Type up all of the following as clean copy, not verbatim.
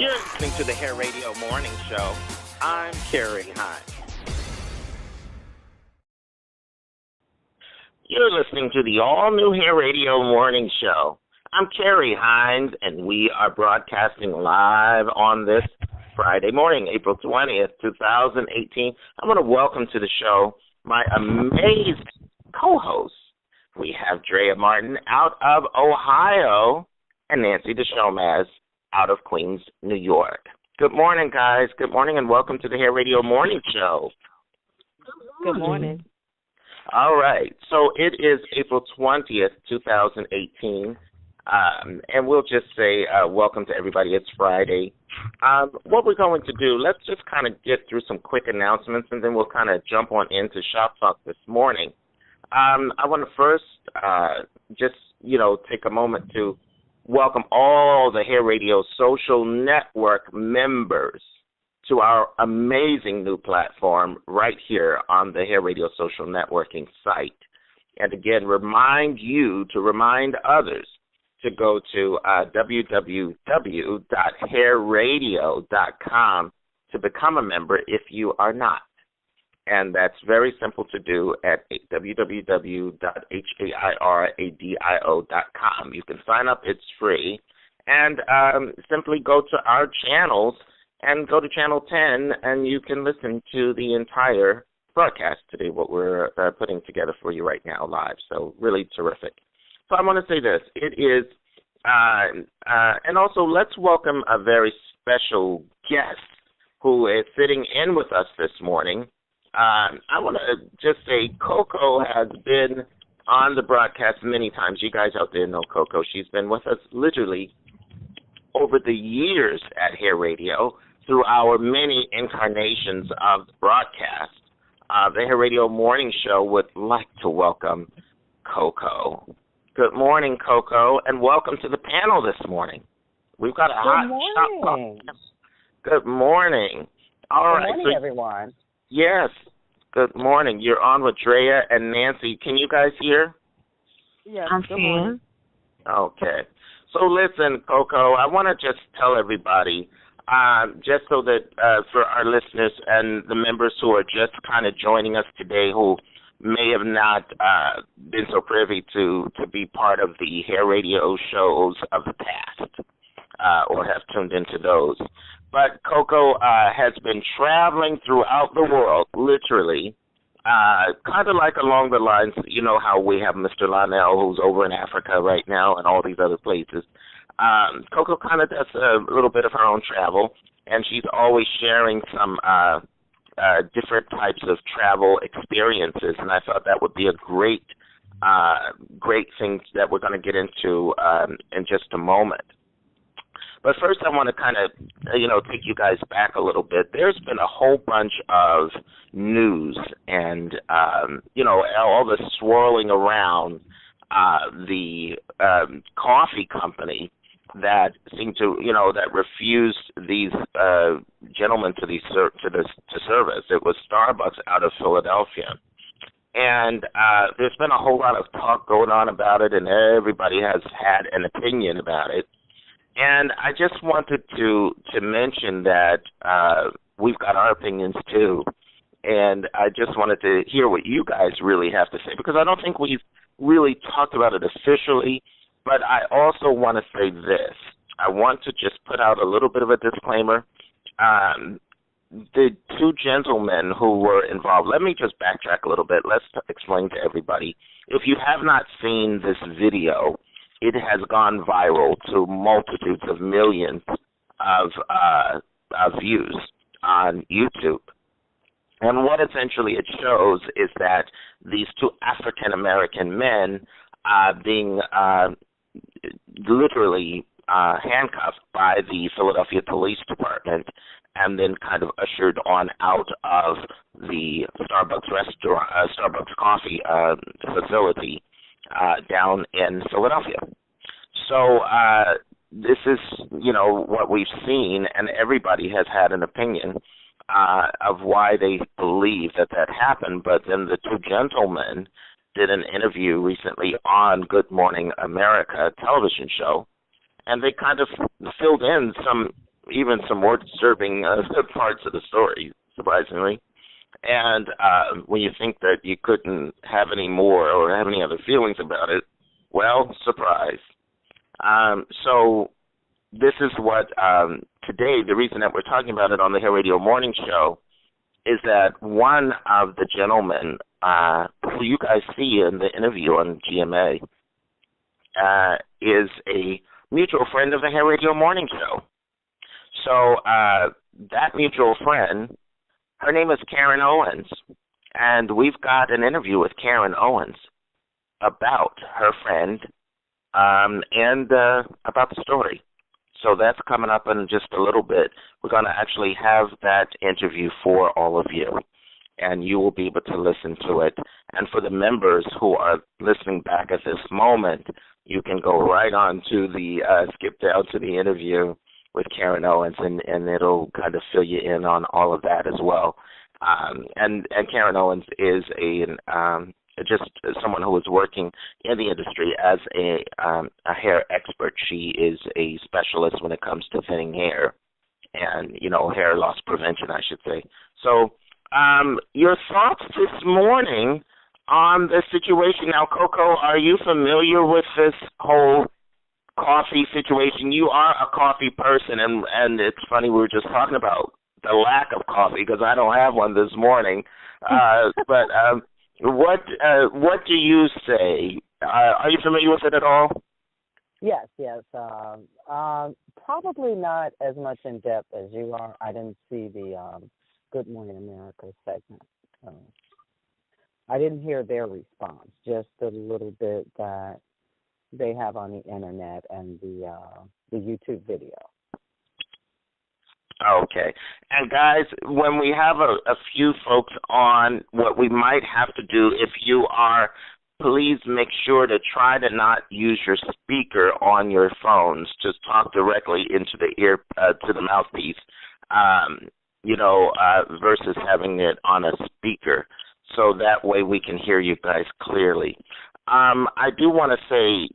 You're listening to the Hair Radio Morning Show. I'm Kerry Hines. You're listening to the all-new Hair Radio Morning Show. I'm Kerry Hines, and we are broadcasting live on this Friday morning, April 20th, 2018. I want to welcome to the show my amazing co-hosts. We have Drea Martin out of Ohio and Nancy Deshommes out of Queens, New York. Good morning, guys. Good morning, and welcome to the Hair Radio Morning Show. Good morning. All right. So it is April 20th, 2018, and we'll just say welcome to everybody. It's Friday. What we're going to do, let's just kind of get through some quick announcements, and then we'll kind of jump on into Shop Talk this morning. I want to first take a moment to welcome all the Hair Radio Social Network members to our amazing new platform right here on the Hair Radio Social Networking site. And again, remind others to go to www.hairradio.com to become a member if you are not. And that's very simple to do at www.hairradio.com. You can sign up. It's free. And simply go to our channels and go to Channel 10, and you can listen to the entire broadcast today, what we're putting together for you right now live. So really terrific. So I want to say this. It is, and also let's welcome a very special guest who is sitting in with us this morning. I want to just say Coco has been on the broadcast many times. You guys out there know Coco. She's been with us literally over the years at Hair Radio through our many incarnations of the broadcast. The Hair Radio Morning Show would like to welcome Coco. Good morning, Coco, and welcome to the panel this morning. We've got a hot shop. Good morning. All right. Good morning, everyone. Yes. Good morning. You're on with Drea and Nancy. Can you guys hear? Yes, good morning. Okay. So listen, Coco, I want to just tell everybody, just so that for our listeners and the members who are just kind of joining us today who may have not been so privy to be part of the Hair Radio shows of the past or have tuned into those. But Coco has been traveling throughout the world, literally, kind of like along the lines, you know how we have Mr. Lionel, who's over in Africa right now and all these other places. Coco kind of does a little bit of her own travel, and she's always sharing some different types of travel experiences, and I thought that would be a great thing that we're going to get into in just a moment. But first, I want to kind of, take you guys back a little bit. There's been a whole bunch of news and, all the swirling around the coffee company that seemed to, that refused these gentlemen to service. It was Starbucks out of Philadelphia. And there's been a whole lot of talk going on about it, and everybody has had an opinion about it. And I just wanted to mention that we've got our opinions too, and I just wanted to hear what you guys really have to say, because I don't think we've really talked about it officially, but I also want to say this. I want to just put out a little bit of a disclaimer. The two gentlemen who were involved, let me just backtrack a little bit. Let's explain to everybody. If you have not seen this video, it has gone viral to multitudes of millions of views on YouTube. And what essentially it shows is that these two African-American men being literally handcuffed by the Philadelphia Police Department and then kind of ushered on out of the Starbucks coffee facility down in Philadelphia. So this is, what we've seen, and everybody has had an opinion of why they believe that happened. But then the two gentlemen did an interview recently on Good Morning America television show, and they kind of filled in some even some more disturbing parts of the story, surprisingly. And when you think that you couldn't have any more or have any other feelings about it, well, surprise. So this is what today, the reason that we're talking about it on the Hair Radio Morning Show is that one of the gentlemen who you guys see in the interview on GMA is a mutual friend of the Hair Radio Morning Show. So that mutual friend, her name is Karen Owens, and we've got an interview with Karen Owens about her friend and about the story. So that's coming up in just a little bit. We're going to actually have that interview for all of you, and you will be able to listen to it. And for the members who are listening back at this moment, you can go right on to the, skip down to the interview with Karen Owens, and it'll kind of fill you in on all of that as well. And Karen Owens is just someone who is working in the industry as a hair expert. She is a specialist when it comes to thinning hair and, hair loss prevention, I should say. So your thoughts this morning on the situation. Now, Coco, are you familiar with this whole coffee situation? You are a coffee person, and it's funny, we were just talking about the lack of coffee because I don't have one this morning. But what do you say? Are you familiar with it at all? Yes. Probably not as much in depth as you are. I didn't see the Good Morning America segment. I didn't hear their response, just a little bit that they have on the internet and the YouTube video. Okay. And guys, when we have a few folks on, what we might have to do, if you are, please make sure to try to not use your speaker on your phones. Just talk directly into the ear, to the mouthpiece, versus having it on a speaker. So that way we can hear you guys clearly. I do want to say,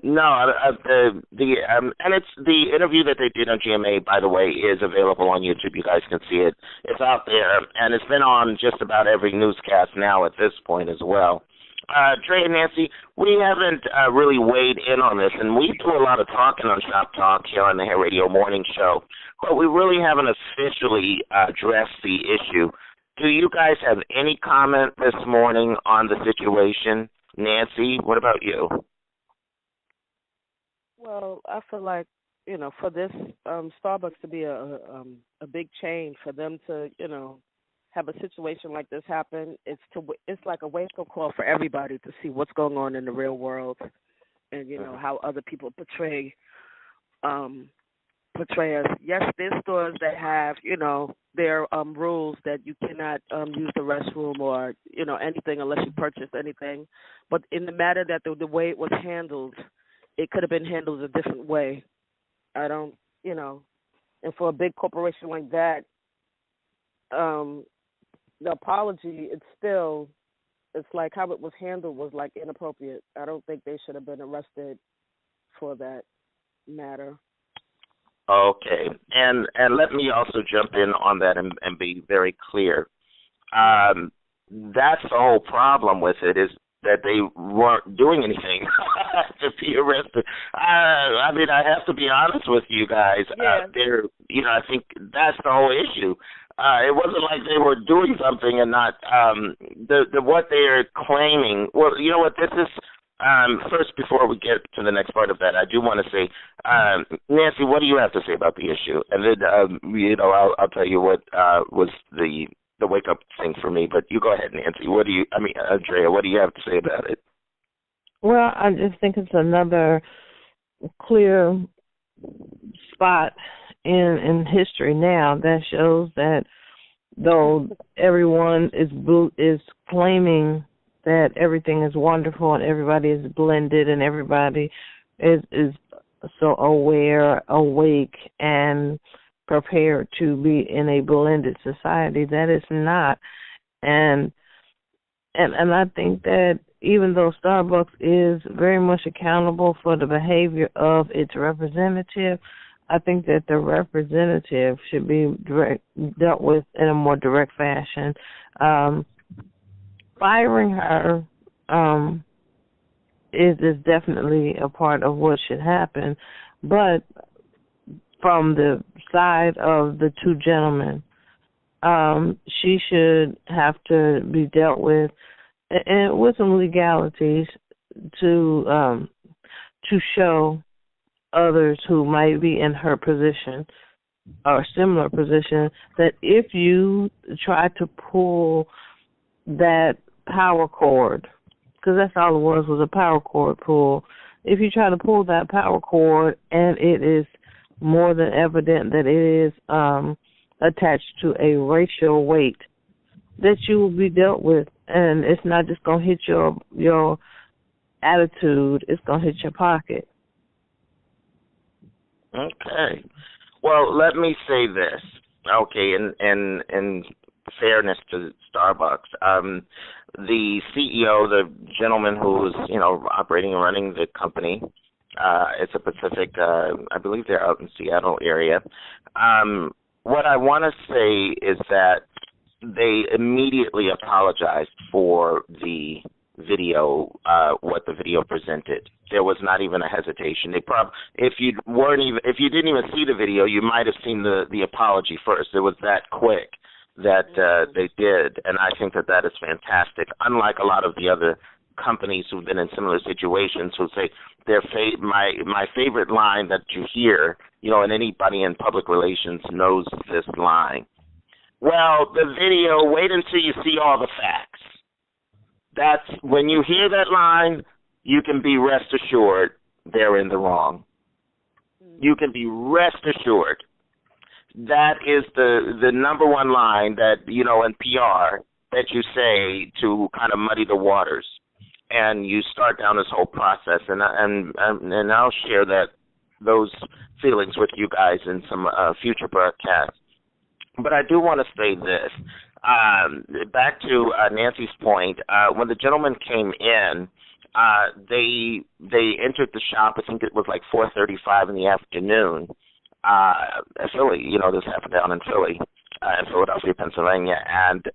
and it's the interview that they did on GMA, by the way, is available on YouTube. You guys can see it. It's out there, and it's been on just about every newscast now at this point as well. Drea and Nancy, we haven't really weighed in on this, and we do a lot of talking on Shop Talk here on the Hair Radio Morning Show, but we really haven't officially addressed the issue. Do you guys have any comment this morning on the situation? Nancy, what about you? Well, I feel like, for this Starbucks to be a big change, for them to, have a situation like this happen, it's like a wake-up call for everybody to see what's going on in the real world and, how other people portray us. Yes, there's stores that have, their rules that you cannot use the restroom or, anything unless you purchase anything. But in the matter that the way it was handled, it could have been handled a different way. I don't, and for a big corporation like that, the apology, it's like how it was handled was like inappropriate. I don't think they should have been arrested for that matter. Okay, and let me also jump in on that and be very clear. That's the whole problem with it, is that they weren't doing anything to be arrested. I have to be honest with you guys. Yeah. I think that's the whole issue. It wasn't like they were doing something and not what they are claiming. Well, you know what, this is. First, before we get to the next part of that, I do want to say, Nancy, what do you have to say about the issue? And then, I'll tell you what was the wake-up thing for me. But you go ahead, Nancy. Drea, what do you have to say about it? Well, I just think it's another clear spot in history now that shows that though everyone is claiming that everything is wonderful and everybody is blended and everybody is so aware, awake, and prepared to be in a blended society. That is not. And I think that even though Starbucks is very much accountable for the behavior of its representative, I think that the representative should be dealt with in a more direct fashion. Firing her is definitely a part of what should happen, but from the side of the two gentlemen, she should have to be dealt with and with some legalities to show others who might be in her position or similar position that if you try to pull that power cord, because that's all it was a power cord pull. If you try to pull that power cord and it is more than evident that it is attached to a racial weight, that you will be dealt with, and it's not just going to hit your attitude, it's going to hit your pocket. Okay. Well, let me say this. Okay, in fairness to Starbucks, the CEO, the gentleman who's operating and running the company, it's a Pacific. I believe they're out in Seattle area. What I want to say is that they immediately apologized for the video, what the video presented. There was not even a hesitation. If you didn't even see the video, you might have seen the apology first. It was that quick that they did, and I think that is fantastic. Unlike a lot of the other companies who've been in similar situations who say my favorite line that you hear, and anybody in public relations knows this line. Well, the video, wait until you see all the facts. That's when you hear that line, you can be rest assured they're in the wrong. You can be rest assured. That is the number one line that, in PR that you say to kind of muddy the waters. And you start down this whole process, and I'll share those feelings with you guys in some future broadcasts. But I do want to say this. Back to Nancy's point, when the gentleman came in, they entered the shop. I think it was like 4:35 in the afternoon. Philly, this happened down in Philly, in Philadelphia, Pennsylvania, and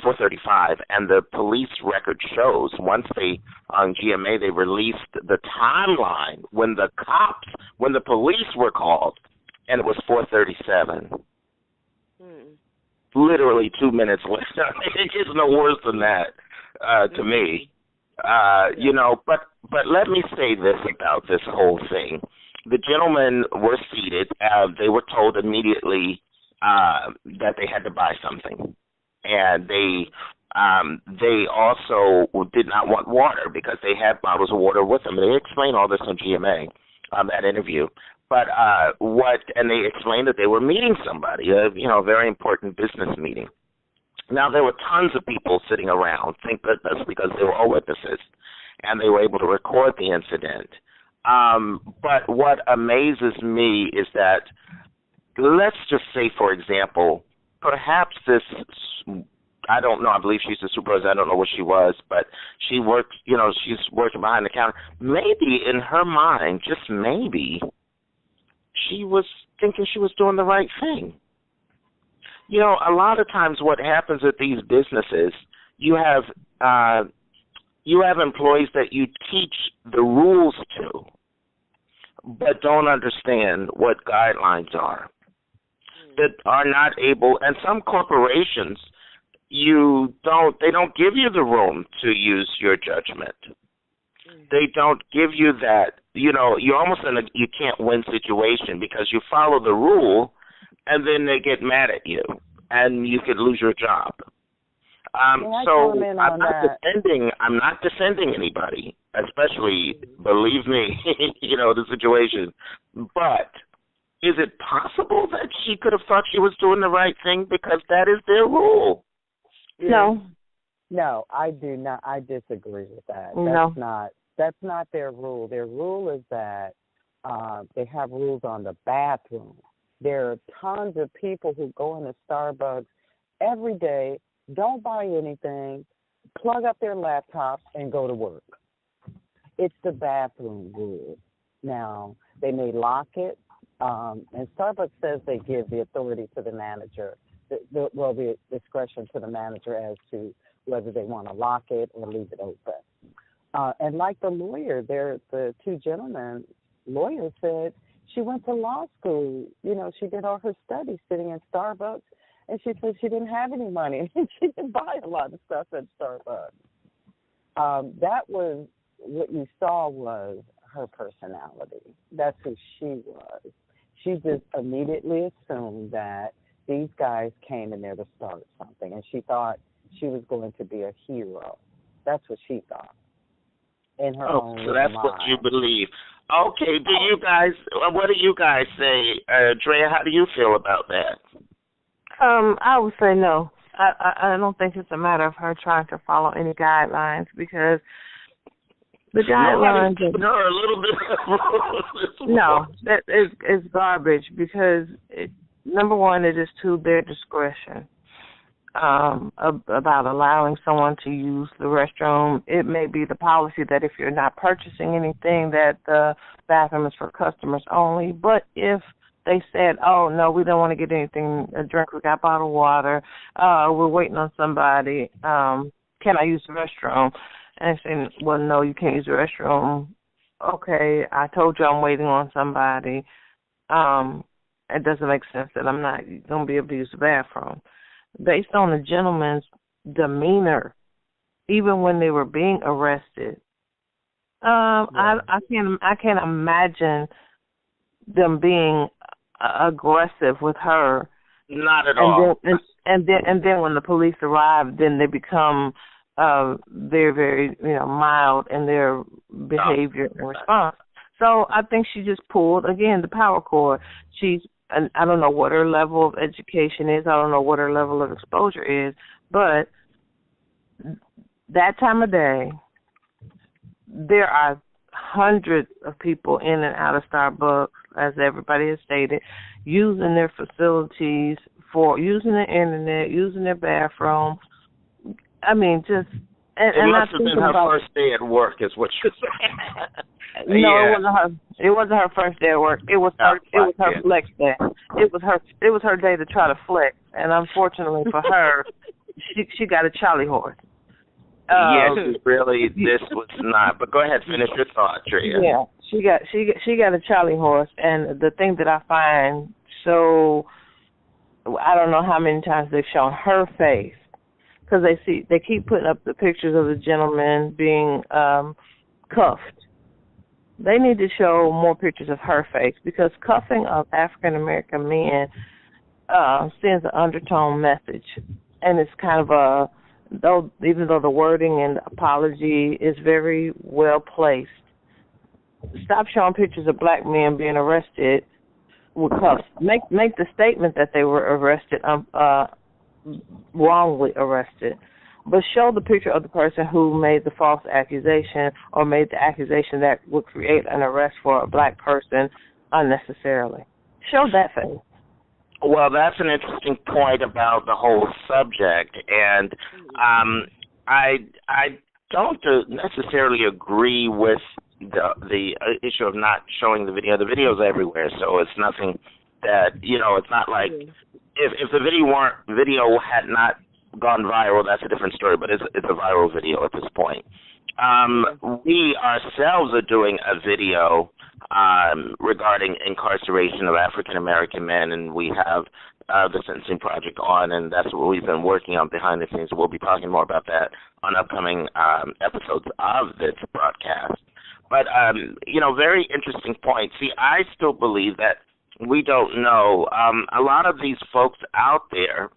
4:35. And the police record shows once on GMA, they released the timeline when the police were called, and it was 4:37. Literally 2 minutes later. It gets no worse than that to me. But let me say this about this whole thing. The gentlemen were seated. They were told immediately that they had to buy something, and they also did not want water because they had bottles of water with them. They explained all this on GMA, that interview. But and they explained that they were meeting somebody, a very important business meeting. Now, there were tons of people sitting around, thank goodness, because they were all witnesses, and they were able to record the incident. But what amazes me is that, let's just say, for example, perhaps this, I don't know, I believe she's a supervisor, I don't know what she was, but she works, she's working behind the counter. Maybe in her mind, just maybe, she was thinking she was doing the right thing. A lot of times what happens at these businesses, you have employees that you teach the rules to, but don't understand what guidelines are, that are not able, and some corporations, they don't give you the room to use your judgment. They don't give you that, you're almost in a you can't win situation because you follow the rule and then they get mad at you and you could lose your job. So I'm not defending anybody, especially, believe me, the situation. But is it possible that she could have thought she was doing the right thing because that is their rule? No, I do not. I disagree with that. That's not their rule. Their rule is that they have rules on the bathroom. There are tons of people who go into Starbucks every day, don't buy anything, plug up their laptops, and go to work. It's the bathroom rule. Now, they may lock it, And Starbucks says they give the authority to the manager, the discretion to the manager as to whether they want to lock it or leave it open. And like the lawyer, the two gentlemen, lawyer said she went to law school. You know, she did all her studies sitting in Starbucks, and she said she didn't have any money. She didn't buy a lot of stuff at Starbucks. That was what you saw was her personality. That's who she was. She just immediately assumed that these guys came in there to start something, and she thought she was going to be a hero. That's what she thought in her own so that's mind. what you believe. Okay, what do you guys say? Drea, how do you feel about that? I would say no. I don't think it's a matter of her trying to follow any guidelines, because the guidelines are a little bit no, that is garbage, because number one, it is to their discretion about allowing someone to use the restroom. It may be the policy that if you're not purchasing anything, that the bathroom is for customers only. But if they said, oh, no, we don't want to get anything, a drink, we got bottled water, we're waiting on somebody, can I use the restroom? And I said, well, no, you can't use the restroom. Okay, I told you I'm waiting on somebody. It doesn't make sense that I'm not going to be able to use the bathroom. Based on the gentleman's demeanor, even when they were being arrested, I can't imagine them being aggressive with her. Not at all. And then when the police arrive, then they become very, very, mild in their behavior and response. So I think she just pulled, again, the power cord. And I don't know what her level of education is. I don't know what her level of exposure is. But that time of day, there are hundreds of people in and out of Starbucks, as everybody has stated, using their facilities for using the internet, using their bathroom. I mean, just... It must have been her first day at work, is what you're saying. No, yeah. It wasn't her first day at work. It was her flex day. It was her day to try to flex, and unfortunately for her, she got a Charlie horse. Yes, really, this was not. But go ahead, finish your thought, Drea. Yeah, she got a Charlie horse, and the thing that I find so, I don't know how many times they've shown her face, because they keep putting up the pictures of the gentleman being cuffed. They need to show more pictures of her face, because cuffing of African American men sends an undertone message, and it's kind of even though the wording and the apology is very well placed. Stop showing pictures of black men being arrested with cuffs. Make the statement that they were arrested, wrongly arrested, but show the picture of the person who made the false accusation or made the accusation that would create an arrest for a black person unnecessarily. Show that face. Well, that's an interesting point about the whole subject, and I don't necessarily agree with the issue of not showing the video. The video's everywhere, so it's nothing that, it's not like if the video had not gone viral, that's a different story, but it's a viral video at this point. We ourselves are doing a video regarding incarceration of African American men, and we have the Sentencing Project on, and that's what we've been working on behind the scenes. We'll be talking more about that on upcoming episodes of this broadcast. But, very interesting point. See, I still believe that we don't know. A lot of these folks out there,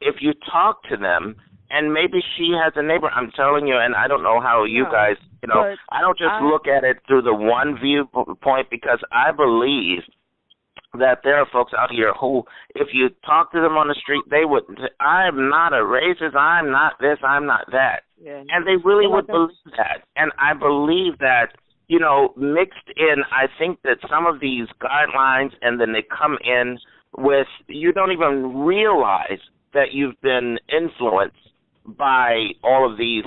if you talk to them, and maybe she has a neighbor, I'm telling you, and I don't know how you guys, I don't just look at it through the one viewpoint, because I believe that there are folks out here who, if you talk to them on the street, they would, I'm not a racist, I'm not this, I'm not that. Yeah. And they really would believe that. And I believe that, mixed in, I think that some of these guidelines, and then they come in with, you don't even realize that you've been influenced by all of these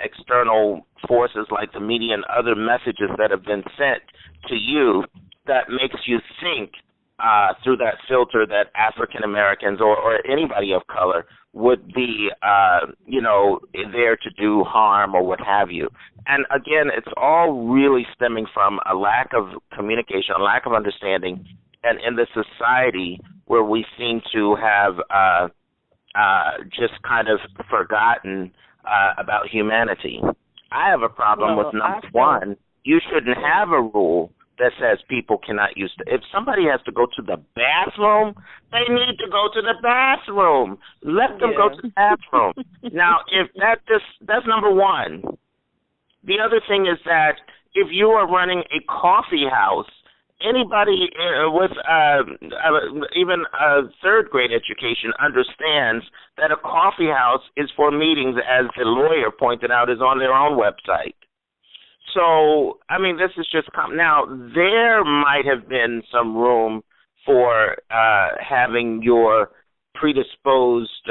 external forces like the media and other messages that have been sent to you that makes you think through that filter that African Americans or anybody of color would be, there to do harm or what have you. And again, it's all really stemming from a lack of communication, a lack of understanding, and in the society where we seem to have just kind of forgotten about humanity. I have a problem with number one. You shouldn't have a rule that says people cannot use if somebody has to go to the bathroom, they need to go to the bathroom. Let them go to the bathroom. Now, if that's number one. The other thing is that if you are running a coffee house, anybody with even a third grade education understands that a coffee house is for meetings, as the lawyer pointed out, is on their own website. So, I mean, this is just now, there might have been some room for having your predisposed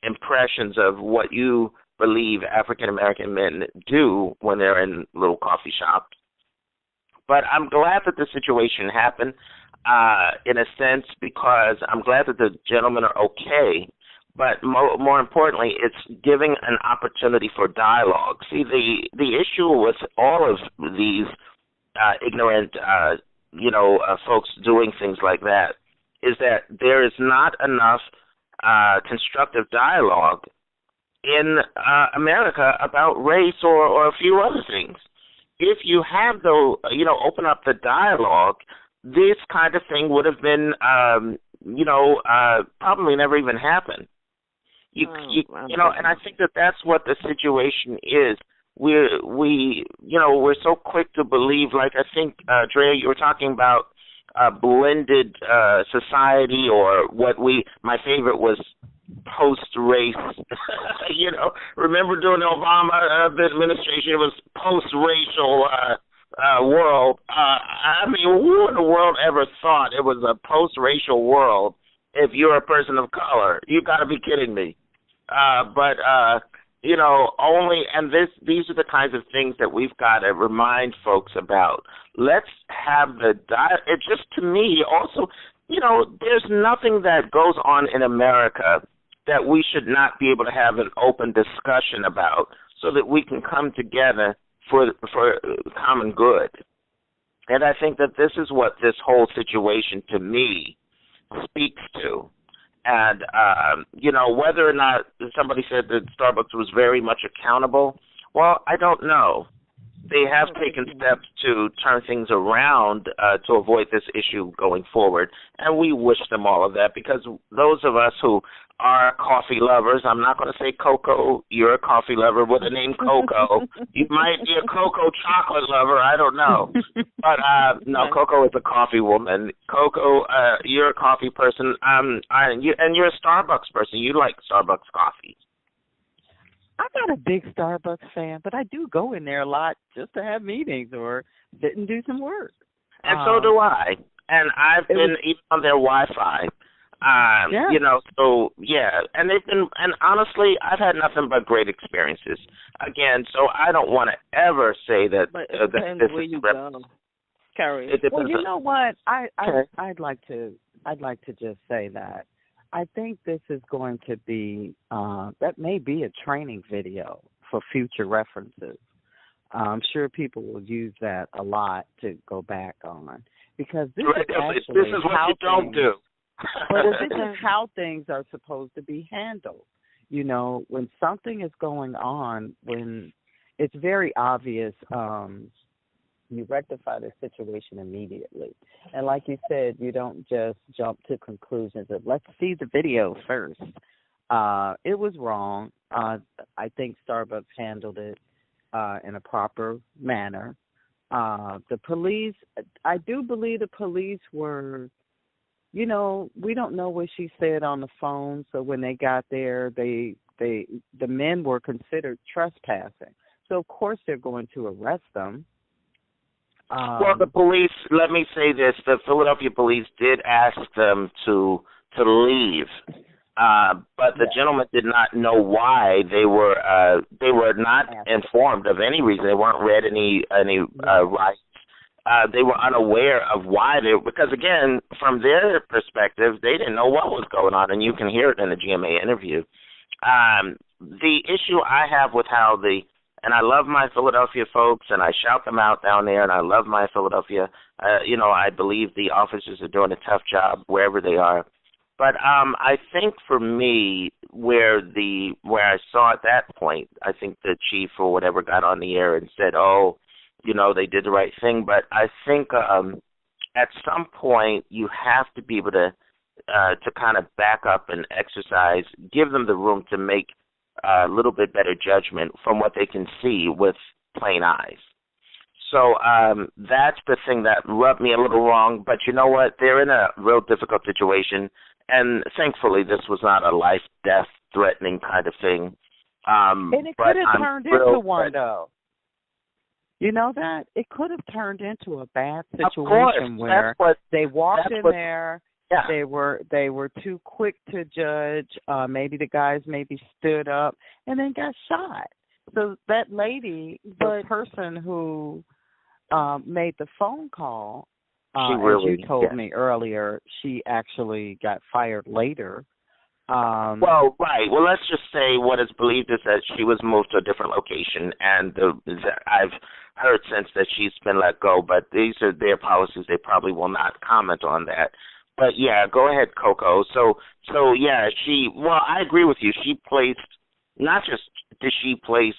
impressions of what you believe African-American men do when they're in little coffee shops. But I'm glad that the situation happened, in a sense, because I'm glad that the gentlemen are okay. But more importantly, it's giving an opportunity for dialogue. See, the issue with all of these ignorant, folks doing things like that is that there is not enough constructive dialogue in America about race or a few other things. If you have, open up the dialogue, this kind of thing would have been, probably never even happened. And I think that that's what the situation is. We're so quick to believe, like I think, Drea, you were talking about blended society, or my favorite was post-race. Remember during the Obama administration, it was post-racial world. I mean, who in the world ever thought it was a post-racial world if you're a person of color? You got to be kidding me. These are the kinds of things that we've got to remind folks about. Let's have it just, to me, also, there's nothing that goes on in America that we should not be able to have an open discussion about so that we can come together for common good. And I think that this is what this whole situation, to me, speaks to. And, whether or not somebody said that Starbucks was very much accountable, well, I don't know. They have taken steps to turn things around to avoid this issue going forward, and we wish them all of that, because those of us who are coffee lovers, I'm not going to say Coco, you're a coffee lover with the name Coco. You might be a Coco chocolate lover, I don't know. But, no, Coco is a coffee woman. Coco, you're a coffee person, and you're a Starbucks person. You like Starbucks coffee. I'm not a big Starbucks fan, but I do go in there a lot just to have meetings or sit and do some work. And so do I. And I've been even on their Wi-Fi. And they've been, and honestly, I've had nothing but great experiences. Again, so I don't want to ever say that. But it depends where you go, Kerry. Well, you know what? I'd like to just say that I think this is going to be that may be a training video for future references. I'm sure people will use that a lot to go back on, because this is what you don't do. But this is how things are supposed to be handled. When something is going on, when it's very obvious, you rectify the situation immediately. And like you said, you don't just jump to conclusions of, let's see the video first. It was wrong. I think Starbucks handled it in a proper manner. The police, I do believe the police were, we don't know what she said on the phone, so when they got there, the men were considered trespassing. So, of course, they're going to arrest them. Well, the police, let me say this, the Philadelphia police did ask them to leave, but the gentleman did not know why. They were not informed of any reason. They weren't read any rights. they were unaware of why they, because again, from their perspective, they didn't know what was going on, and you can hear it in the GMA interview. The issue I have with how and I love my Philadelphia folks, and I shout them out down there, and I love my Philadelphia. I believe the officers are doing a tough job wherever they are. But I think for me, where I saw at that point, I think the chief or whatever got on the air and said, "Oh, they did the right thing." But I think at some point you have to be able to kind of back up and exercise, give them the room to make a little bit better judgment from what they can see with plain eyes. So that's the thing that rubbed me a little wrong. But you know what? They're in a real difficult situation, and thankfully this was not a life, death, threatening kind of thing. And it could have turned into one, though. You know that? It could have turned into a bad situation where they walked in there. Yeah. They were too quick to judge. Maybe the guys stood up and then got shot. So that lady, the person who made the phone call, as you told me earlier, she actually got fired later. Well, right. Well, let's just say what is believed is that she was moved to a different location, and I've heard since that she's been let go. But these are their policies; they probably will not comment on that. But yeah, go ahead, Coco. So yeah, I agree with you. She placed, not just did she place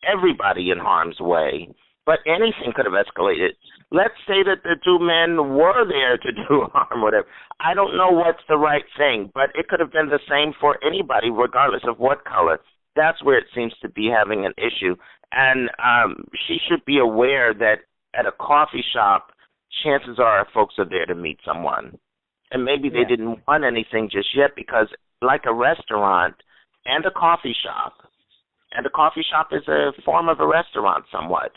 everybody in harm's way, but anything could have escalated. Let's say that the two men were there to do harm, whatever. I don't know what's the right thing, but it could have been the same for anybody, regardless of what color. That's where it seems to be having an issue. And she should be aware that at a coffee shop, chances are folks are there to meet someone. And maybe they didn't want anything just yet, because like a restaurant and a coffee shop is a form of a restaurant somewhat.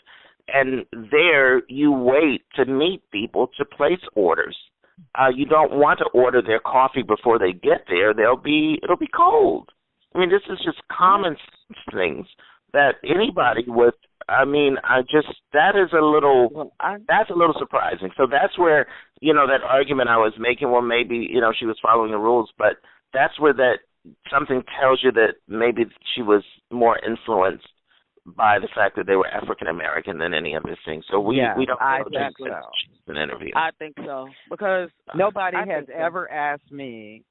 And there you wait to meet people to place orders. You don't want to order their coffee before they get there. It'll be cold. I mean, this is just common sense things that anybody with, that is a little, that's a little surprising. So that's where, that argument I was making, well, maybe, she was following the rules, but that's where that something tells you that maybe she was more influenced by the fact that they were African American than any other thing. So we don't know an interview. I think so, because nobody has ever asked me,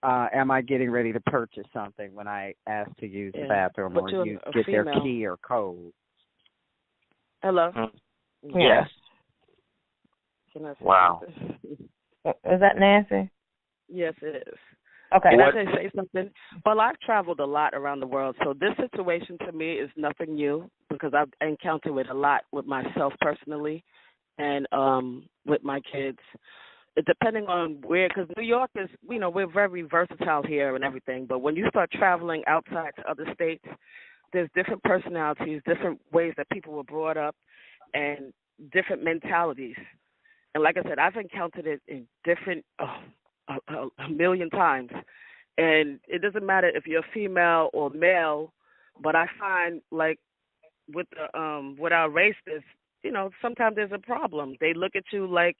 am I getting ready to purchase something when I ask to use the bathroom or you get their key or code. Hello? Yes. Wow. Is that Nancy? Yes, it is. Okay. Can I say something? Well, I've traveled a lot around the world, so this situation to me is nothing new, because I've encountered it a lot with myself personally and with my kids. Depending on where, because New York is, we're very versatile here and everything, but when you start traveling outside to other states, there's different personalities, different ways that people were brought up, and different mentalities. And like I said, I've encountered it in different, a million times. And it doesn't matter if you're female or male, but I find, like, with our race, there's, sometimes there's a problem. They look at you like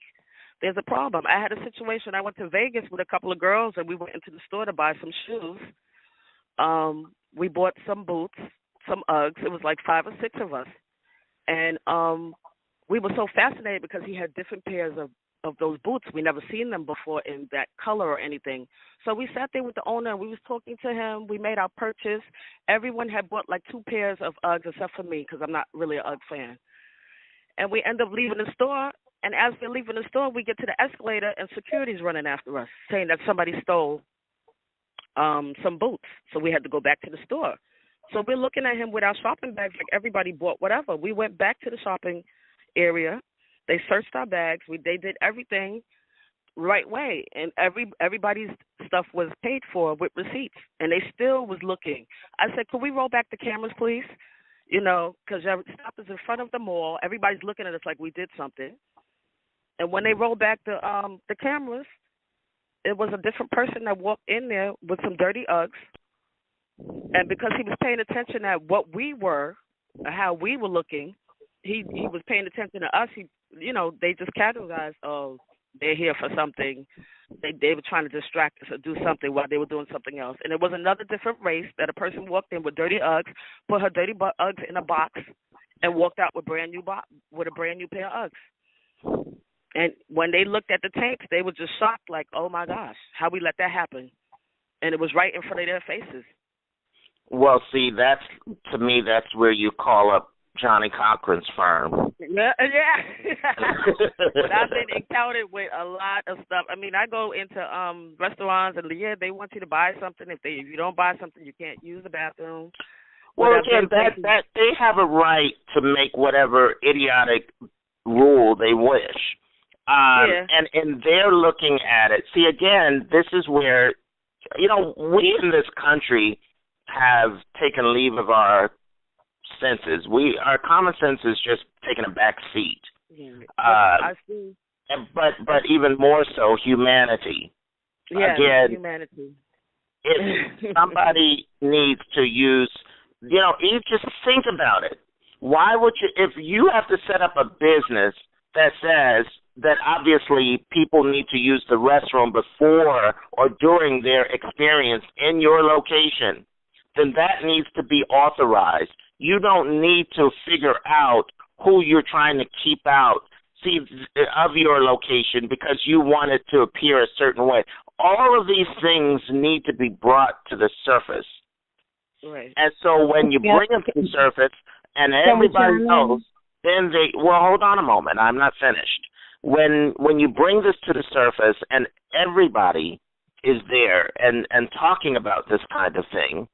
there's a problem. I had a situation. I went to Vegas with a couple of girls, and we went into the store to buy some shoes. We bought some boots, some Uggs. It was like 5 or 6 of us. And we were so fascinated because he had different pairs of those boots. We never seen them before in that color or anything. So we sat there with the owner, and we was talking to him. We made our purchase. Everyone had bought like 2 pairs of Uggs except for me, because I'm not really an Ugg fan. And we end up leaving the store. And as we're leaving the store, we get to the escalator, and security's running after us, saying that somebody stole some boots. So we had to go back to the store. So we're looking at him with our shopping bags, like everybody bought whatever. We went back to the shopping area. They searched our bags. They did everything right way, and everybody's stuff was paid for with receipts, and they still was looking. I said, could we roll back the cameras, please? Because stop is in front of the mall. Everybody's looking at us like we did something. And when they rolled back the cameras, it was a different person that walked in there with some dirty Uggs. And because he was paying attention at what we were, how we were looking, he was paying attention to us. they just categorized, oh, they're here for something. They were trying to distract us or do something while they were doing something else. And it was another different race that a person walked in with dirty Uggs, put her dirty Uggs in a box, and walked out with with a brand new pair of Uggs. And when they looked at the tapes, they were just shocked, like, oh my gosh, how we let that happen? And it was right in front of their faces. Well, see, to me, that's where you call up Johnny Cochran's firm. Yeah. But I've been encountered with a lot of stuff. I mean, I go into restaurants and they want you to buy something. If you don't buy something, you can't use the bathroom. Well, again, that they have a right to make whatever idiotic rule they wish. And they're looking at it. See, again, this is where, we in this country have taken leave of our senses. Our common sense is just taking a back seat. I see. But even more so, humanity. Yeah, again, humanity. If somebody needs to use, you just think about it. Why would you, if you have to set up a business that says that obviously people need to use the restroom before or during their experience in your location, then that needs to be authorized. You don't need to figure out who you're trying to keep out of your location because you want it to appear a certain way. All of these things need to be brought to the surface. Right. And so when you bring them to the surface and everybody knows, then hold on a moment. I'm not finished. When you bring this to the surface and everybody is there and talking about this kind of thing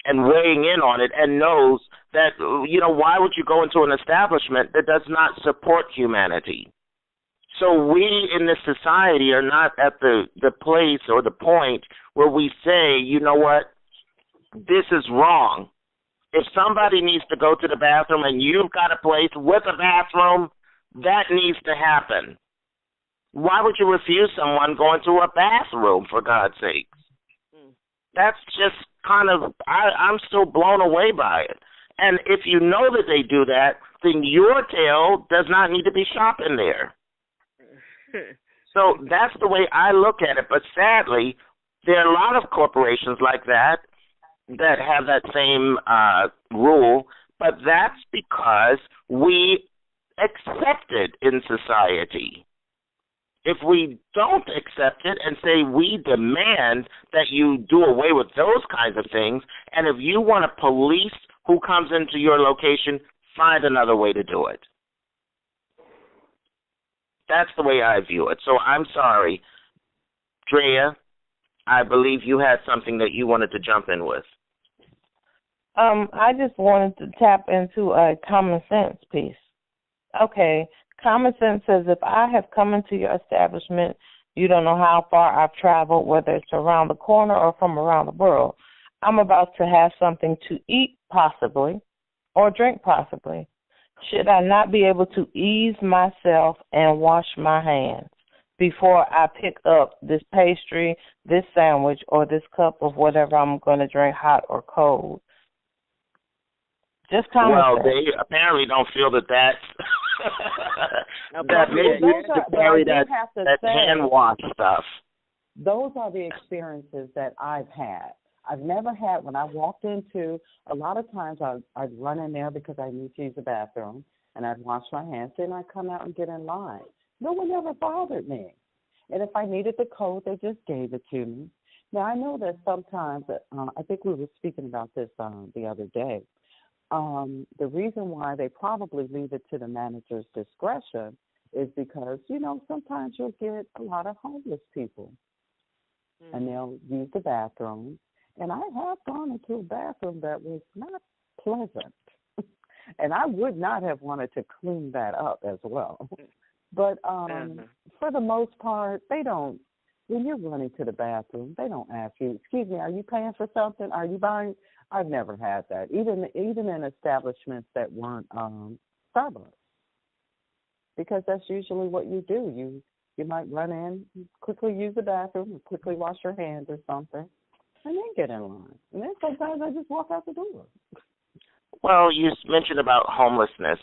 and weighing in on it and knows that, why would you go into an establishment that does not support humanity? So we in this society are not at the place or the point where we say, you know what, this is wrong. If somebody needs to go to the bathroom and you've got a place with a bathroom, that needs to happen. Why would you refuse someone going to a bathroom, for God's sake? That's just kind of, I'm still blown away by it. And if you know that they do that, then your tail does not need to be shopping there. So that's the way I look at it. But sadly, there are a lot of corporations like that have that same rule, but that's because we accept it in society. If we don't accept it and say we demand that you do away with those kinds of things, and if you want to police who comes into your location, find another way to do it. That's the way I view it. So I'm sorry. Drea, I believe you had something that you wanted to jump in with. I just wanted to tap into a common sense piece. Okay, common sense says if I have come into your establishment, you don't know how far I've traveled, whether it's around the corner or from around the world. I'm about to have something to eat, possibly, or drink, possibly. Should I not be able to ease myself and wash my hands before I pick up this pastry, this sandwich, or this cup of whatever I'm going to drink, hot or cold? Just common sense. They apparently don't feel that that makes you to carry that hand wash stuff. Those are the experiences that I've had. I've never had, when I walked into, a lot of times I'd run in there because I need to use the bathroom, and I'd wash my hands, then I'd come out and get in line. No one ever bothered me. And if I needed the code, they just gave it to me. Now, I know that sometimes, I think we were speaking about this the other day, the reason why they probably leave it to the manager's discretion is because, sometimes you'll get a lot of homeless people, and they'll use the bathroom. And I have gone into a bathroom that was not pleasant, and I would not have wanted to clean that up as well. But for the most part, they don't. When you're running to the bathroom, they don't ask you, excuse me, are you paying for something? Are you buying? I've never had that, even in establishments that weren't Starbucks, because that's usually what you do. You might run in, quickly use the bathroom, quickly wash your hands or something, and then get in line. And then sometimes I just walk out the door. Well, you mentioned about homelessness.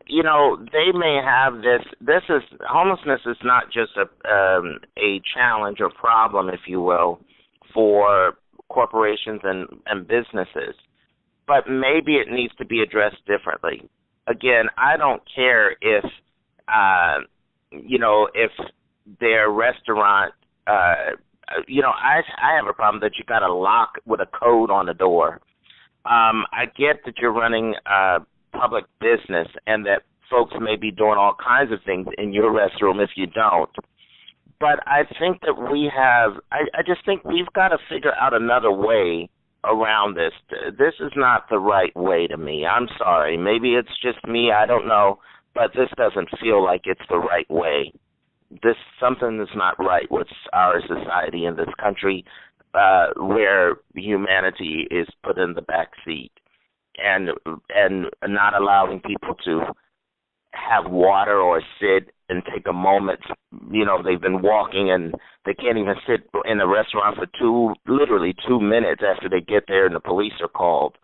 they may have this. This is homelessness is not just a challenge or problem, if you will, for corporations and businesses, but maybe it needs to be addressed differently. Again, I don't care if their restaurant, I have a problem that you got a lock with a code on the door. I get that you're running public business and that folks may be doing all kinds of things in your restroom if you don't. But I think that I just think we've got to figure out another way around this. This is not the right way to me. I'm sorry. Maybe it's just me. I don't know. But this doesn't feel like it's the right way. Something is not right with our society in this country, where humanity is put in the back seat and not allowing people to have water or sit and take a moment. They've been walking and they can't even sit in a restaurant for literally 2 minutes after they get there and the police are called.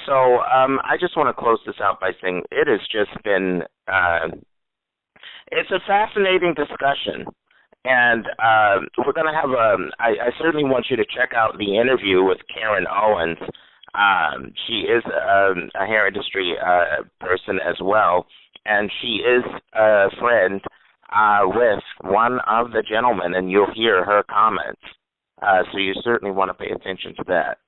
So I just want to close this out by saying it has just been it's a fascinating discussion. And we're going to have I certainly want you to check out the interview with Karen Owens. She is a hair industry person as well, and she is a friend with one of the gentlemen, and you'll hear her comments. So you certainly want to pay attention to that.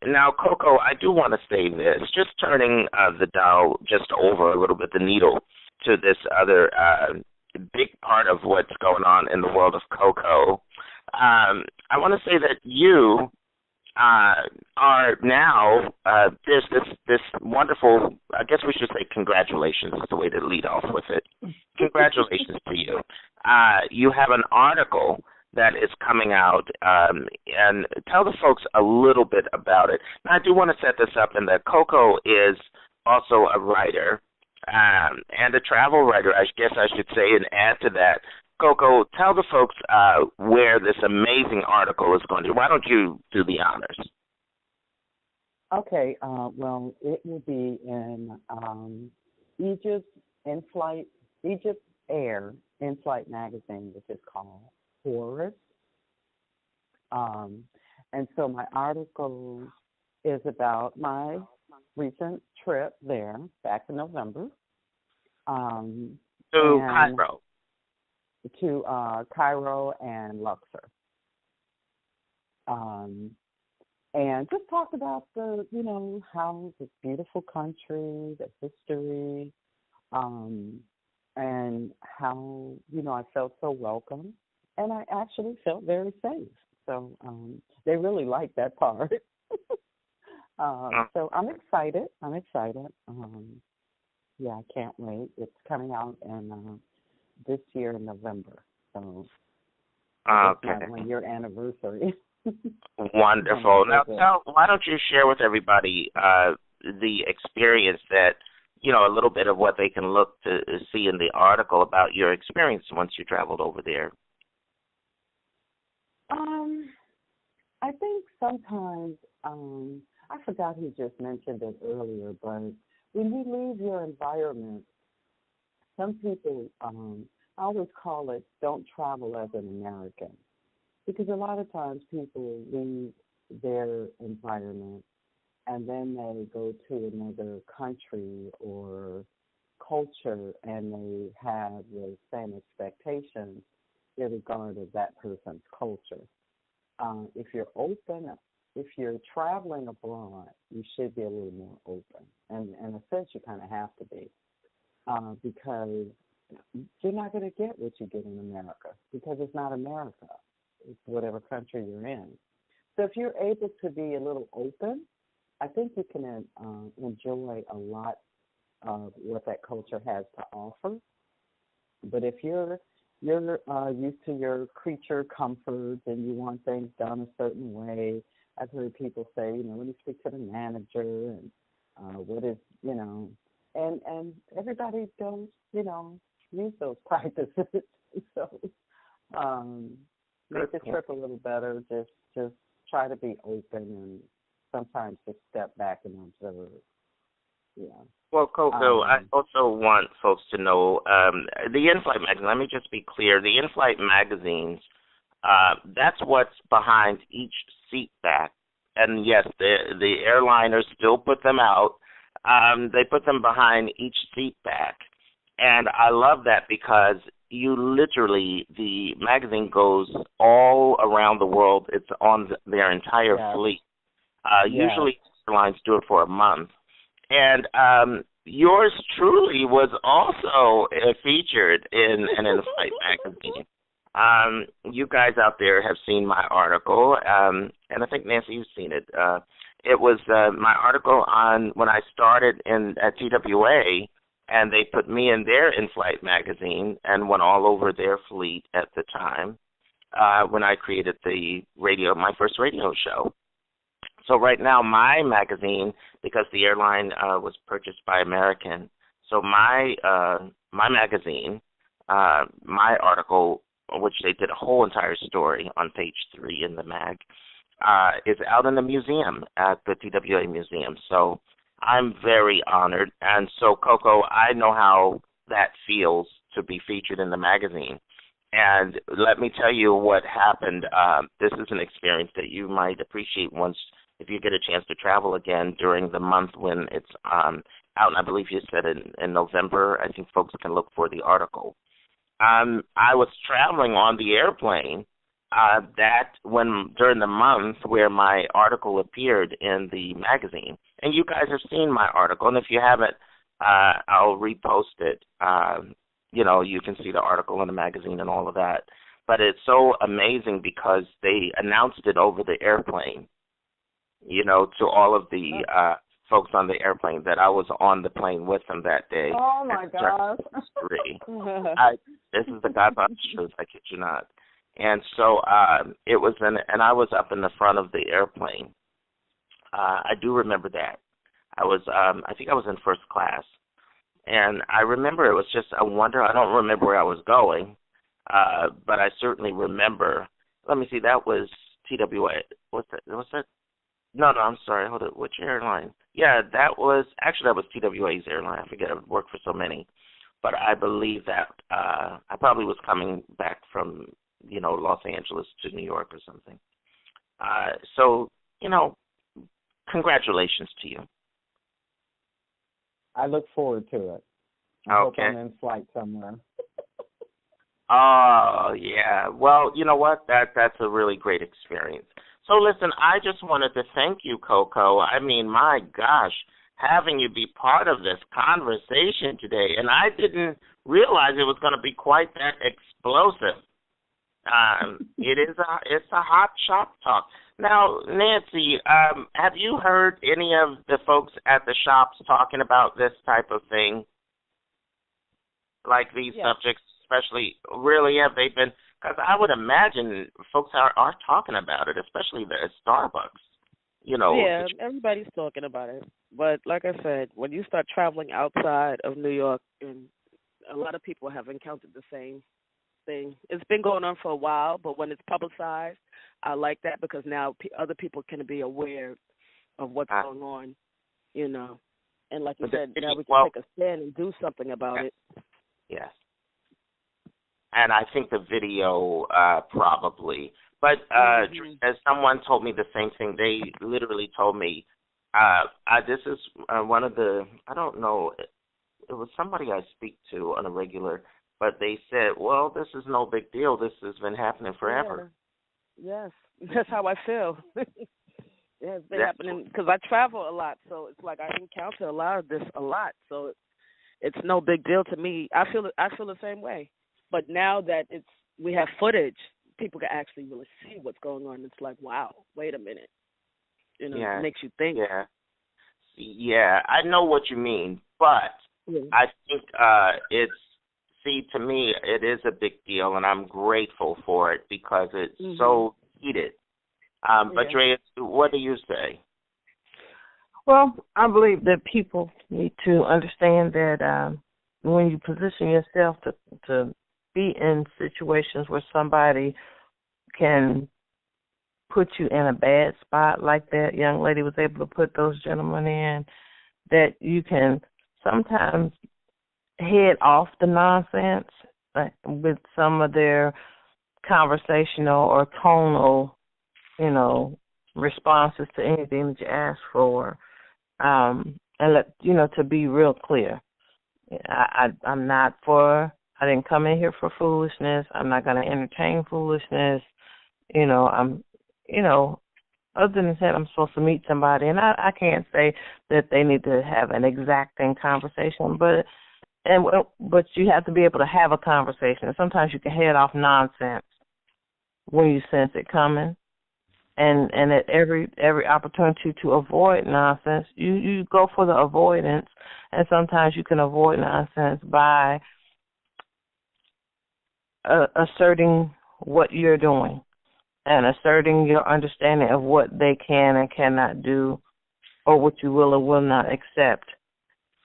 Now, Coco, I do want to say this, just turning the dial just over a little bit, the needle, to this other big part of what's going on in the world of Coco. I want to say that you are now, there's this wonderful, I guess we should say congratulations is the way to lead off with it. Congratulations to you. You have an article that is coming out, and tell the folks a little bit about it. Now, I do want to set this up in that Coco is also a writer, and a travel writer, I guess I should say, and add to that. Coco, tell the folks where this amazing article is going to. Why don't you do the honors? Okay, well, it will be in Egypt Air in-flight magazine, which is called Horus. And so my article is about my recent trip there back in November. To Cairo. To Cairo and Luxor. And just talk about how this beautiful country, the history, and how, I felt so welcome. And I actually felt very safe. So they really liked that part. So I'm excited. Yeah, I can't wait. It's coming out in this year in November. So it's my 1-year anniversary. Wonderful. Now, why don't you share with everybody the experience that, a little bit of what they can look to see in the article about your experience once you traveled over there? I think sometimes, I forgot who just mentioned it earlier, but when you leave your environment, some people, I always call it don't travel as an American, because a lot of times people leave their environment and then they go to another country or culture and they have the same expectations in regard of that person's culture. If you're open, if you're traveling abroad, you should be a little more open. And in a sense, you kind of have to be, because you're not going to get what you get in America, because it's not America. It's whatever country you're in. So if you're able to be a little open, I think you can enjoy a lot of what that culture has to offer. But if you're used to your creature comforts and you want things done a certain way, I've heard people say, let me speak to the manager and what is, and everybody don't, use those practices. So make the trip a little better. Just try to be open and sometimes just step back and observe. Yeah. Well, Coco, I also want folks to know the in-flight magazine. Let me just be clear. The in-flight magazines, that's what's behind each seat back. And, yes, the airliners still put them out. They put them behind each seat back. And I love that because you literally, the magazine goes all around the world. It's on their entire fleet. Usually airlines do it for a month. And yours truly was also featured in an in-flight magazine. You guys out there have seen my article, and I think, Nancy, you've seen it. It was my article on when I started at TWA, and they put me in their in-flight magazine and went all over their fleet at the time when I created my first radio show. So right now, my magazine, because the airline was purchased by American, so my magazine, my article, which they did a whole entire story on page 3 in the mag, is out in the museum at the TWA Museum. So I'm very honored. And so, Coco, I know how that feels to be featured in the magazine. And let me tell you what happened. This is an experience that you might appreciate if you get a chance to travel again during the month when it's out. And I believe you said in November. I think folks can look for the article. I was traveling on the airplane during the month where my article appeared in the magazine. And you guys have seen my article. And if you haven't, I'll repost it. You can see the article in the magazine and all of that. But it's so amazing because they announced it over the airplane, to all of the folks on the airplane that I was on the plane with them that day. Oh, my gosh. This is the Godfather truth, I kid you not. And so it was, and I was up in the front of the airplane. I do remember that. I think I was in first class. And I remember it was just a wonder. I don't remember where I was going, but I certainly remember. Let me see. That was TWA. What's that? No, I'm sorry. Hold it. Which airline? Yeah, that was TWA's airline. I forget. I've worked for so many. But I believe that I probably was coming back from, Los Angeles to New York or something. So, congratulations to you. I look forward to it. I hope I'm in flight somewhere. Oh, yeah. Well, you know what? That's a really great experience. So, listen, I just wanted to thank you, Coco. I mean, my gosh, having you be part of this conversation today, and I didn't realize it was going to be quite that explosive. It's a hot shop talk. Now, Nancy, have you heard any of the folks at the shops talking about this type of thing? Like these subjects, especially, really, have they been? Because I would imagine folks are talking about it, especially at Starbucks. Yeah, everybody's talking about it. But like I said, when you start traveling outside of New York, and a lot of people have encountered the same thing. It's been going on for a while, but when it's publicized, I like that because now other people can be aware of what's going on, And like you said, now we can take a stand and do something about it. Yes. And I think the video probably. But as someone told me the same thing, they literally told me, this is one of the, I don't know, it was somebody I speak to on a regular, but they said, well, this is no big deal. This has been happening forever. Yeah. Yes, that's how I feel. Yeah, it's been happening because I travel a lot, so it's like I encounter a lot of this a lot. So it's no big deal to me. I feel the same way. But now that we have footage, people can actually really see what's going on. It's like, wow, wait a minute. It makes you think. Yeah, I know what you mean, but I think to me, it is a big deal, and I'm grateful for it because it's so heated. But Drea, what do you say? Well, I believe that people need to understand that when you position yourself to be in situations where somebody can put you in a bad spot like that young lady was able to put those gentlemen in, that you can sometimes head off the nonsense with some of their conversational or tonal, responses to anything that you ask for, and to be real clear. I'm not for. I didn't come in here for foolishness. I'm not going to entertain foolishness. Other than saying I'm supposed to meet somebody, and I can't say that they need to have an exacting conversation, but you have to be able to have a conversation. Sometimes you can head off nonsense when you sense it coming, and at every opportunity to avoid nonsense, you go for the avoidance, and sometimes you can avoid nonsense by asserting what you're doing and asserting your understanding of what they can and cannot do, or what you will or will not accept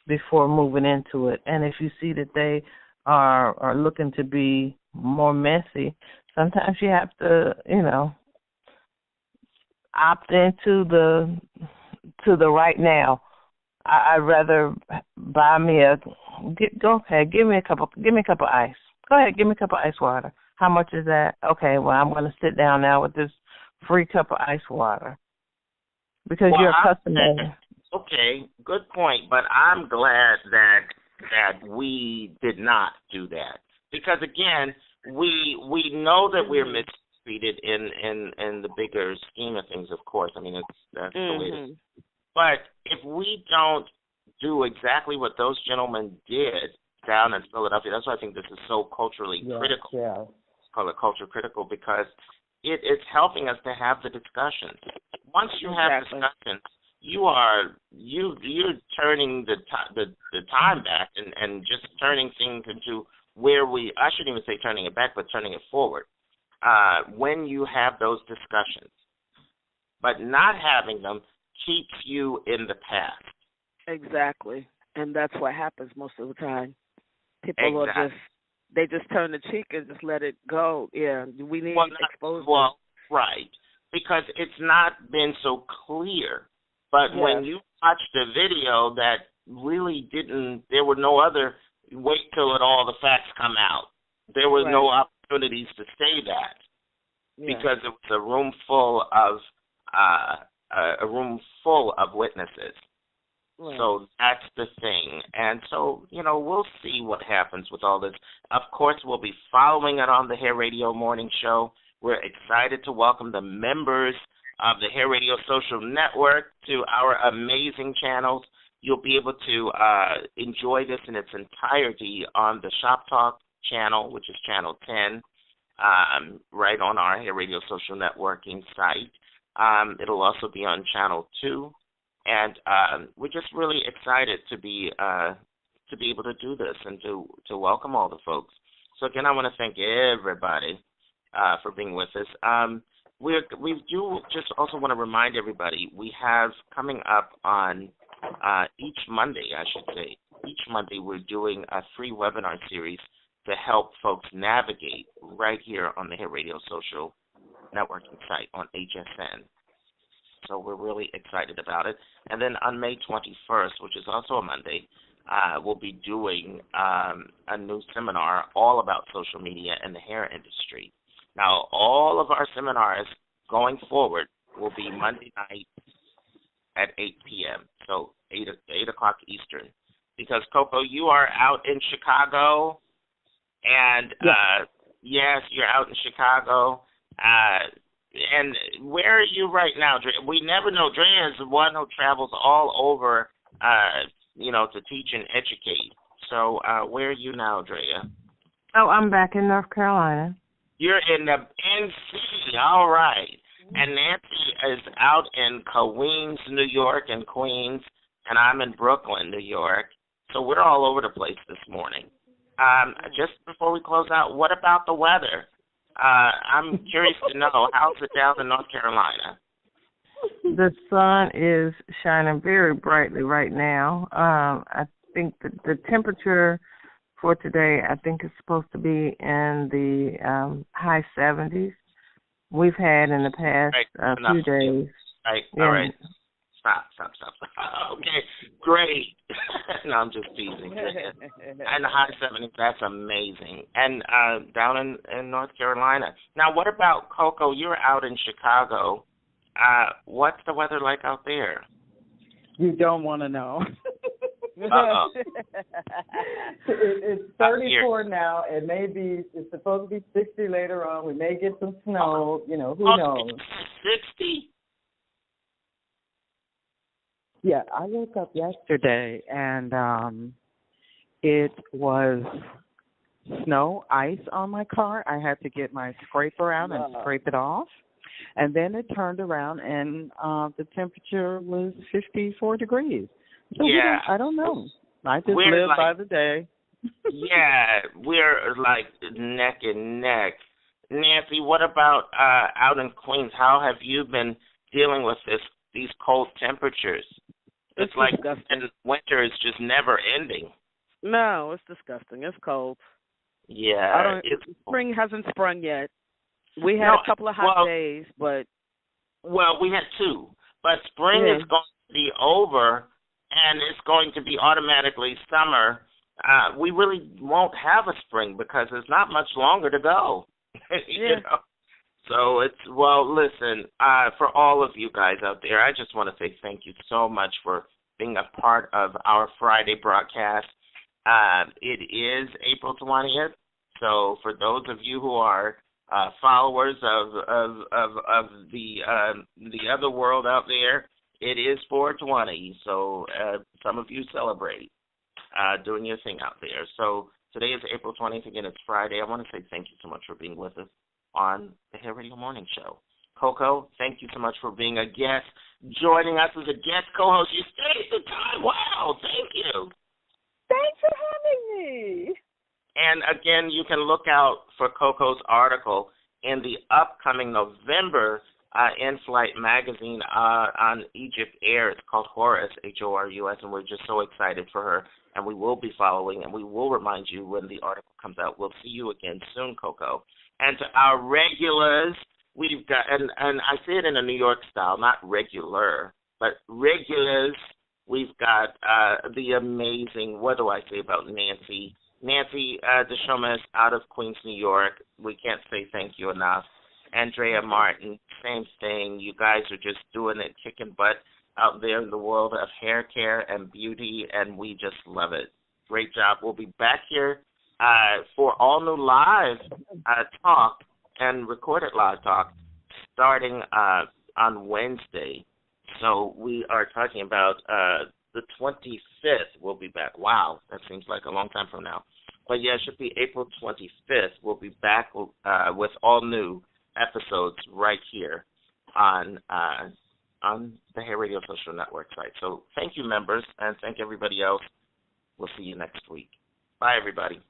before moving into it. And if you see that they are looking to be more messy, sometimes you have to, opt into the right now. I'd rather buy me give me a cup of ice. Go ahead, give me a cup of ice water. How much is that? Okay, well, I'm going to sit down now with this free cup of ice water because you're a customer. Okay, good point. But I'm glad that we did not do that because again, we know that we're mistreated in the bigger scheme of things. Of course, I mean that's the way it is. But if we don't do exactly what those gentlemen did down in Philadelphia, that's why I think this is so culturally critical. Yeah. Call it culture critical because it's helping us to have the discussions. Once you have discussions, you're turning the time back and just turning things into where I shouldn't even say turning it back, but turning it forward. When you have those discussions, but not having them keeps you in the past. Exactly, and that's what happens most of the time. People they just turn the cheek and just let it go. Yeah, we need exposure. Well, right, because it's not been so clear. But when you watch the video, that really there were no other. Wait till all the facts come out. There was no opportunities to say that because it was a room full of witnesses. Right. So that's the thing. And so, we'll see what happens with all this. Of course, we'll be following it on the Hair Radio Morning Show. We're excited to welcome the members of the Hair Radio Social Network to our amazing channels. You'll be able to enjoy this in its entirety on the Shop Talk channel, which is channel 10, right on our Hair Radio Social Networking site. It'll also be on channel 2. And we're just really excited to be able to do this and to welcome all the folks. So again, I want to thank everybody for being with us. We do just also want to remind everybody we have coming up on each Monday, we're doing a free webinar series to help folks navigate right here on the Hair Radio Social Networking site on HSN. So we're really excited about it. And then on May 21st, which is also a Monday, we'll be doing a new seminar all about social media and the hair industry. Now, all of our seminars going forward will be Monday night at 8 p.m., so 8 o'clock Eastern. Because, Coco, you are out in Chicago, and yes, you're out in Chicago. And where are you right now, Drea? We never know. Drea is the one who travels all over, to teach and educate. So where are you now, Drea? Oh, I'm back in North Carolina. You're in the NC. All right. And Nancy is out in Queens, New York, and Queens, and I'm in Brooklyn, New York. So we're all over the place this morning. Just before we close out, what about the weather? I'm curious to know, how's it down in North Carolina? The sun is shining very brightly right now. I think the temperature for today, I think, is supposed to be in the high 70s. We've had in the past few days. All right. Stop. Okay, great. No, I'm just teasing. And the high 70s, that's amazing. And down in North Carolina. Now, what about Coco? You're out in Chicago. What's the weather like out there? You don't want to know. Uh-oh. It's 34 now. It's supposed to be 60 later on. We may get some snow. Who knows? 60? Yeah, I woke up yesterday and it was snow, ice on my car. I had to get my scraper out and scrape it off. And then it turned around and the temperature was 54 degrees. So yeah. I don't know. I just live by the day. Yeah, we're like neck and neck. Nancy, what about out in Queens? How have you been dealing with these cold temperatures? It's like disgusting. And winter is just never ending. No, it's disgusting. It's cold. Yeah. Spring hasn't sprung yet. We had a couple of hot days, but... Well, we had two. But spring is going to be over, and it's going to be automatically summer. We really won't have a spring because there's not much longer to go. you know? So listen, for all of you guys out there, I just want to say thank you so much for being a part of our Friday broadcast. It is April 20th, so for those of you who are followers of the other world out there, it is 420. So some of you celebrate doing your thing out there. So today is April 20th. Again, it's Friday. I want to say thank you so much for being with us on the Hair Radio Morning Show. Coco, thank you so much for being a guest, joining us as a guest co-host. You stayed the time. Wow, thank you. Thanks for having me. And again, you can look out for Coco's article in the upcoming November In-Flight magazine on Egypt Air. It's called Horus, Horus, and we're just so excited for her. And we will be following, and we will remind you when the article comes out. We'll see you again soon, Coco. And to our regulars, we've got, and I say it in a New York style, not regular, but regulars. We've got the amazing, what do I say about Nancy? Nancy Deshommes out of Queens, New York. We can't say thank you enough. And Drea Martin, same thing. You guys are just doing it, kicking butt out there in the world of hair care and beauty, and we just love it. Great job. We'll be back here for all new live talk and recorded live talk starting on Wednesday. So we are talking about the 25th. We'll be back. Wow, that seems like a long time from now. But yeah, it should be April 25th. We'll be back with all new episodes right here on the Hair Radio Social Network site. So thank you, members, and thank everybody else. We'll see you next week. Bye, everybody.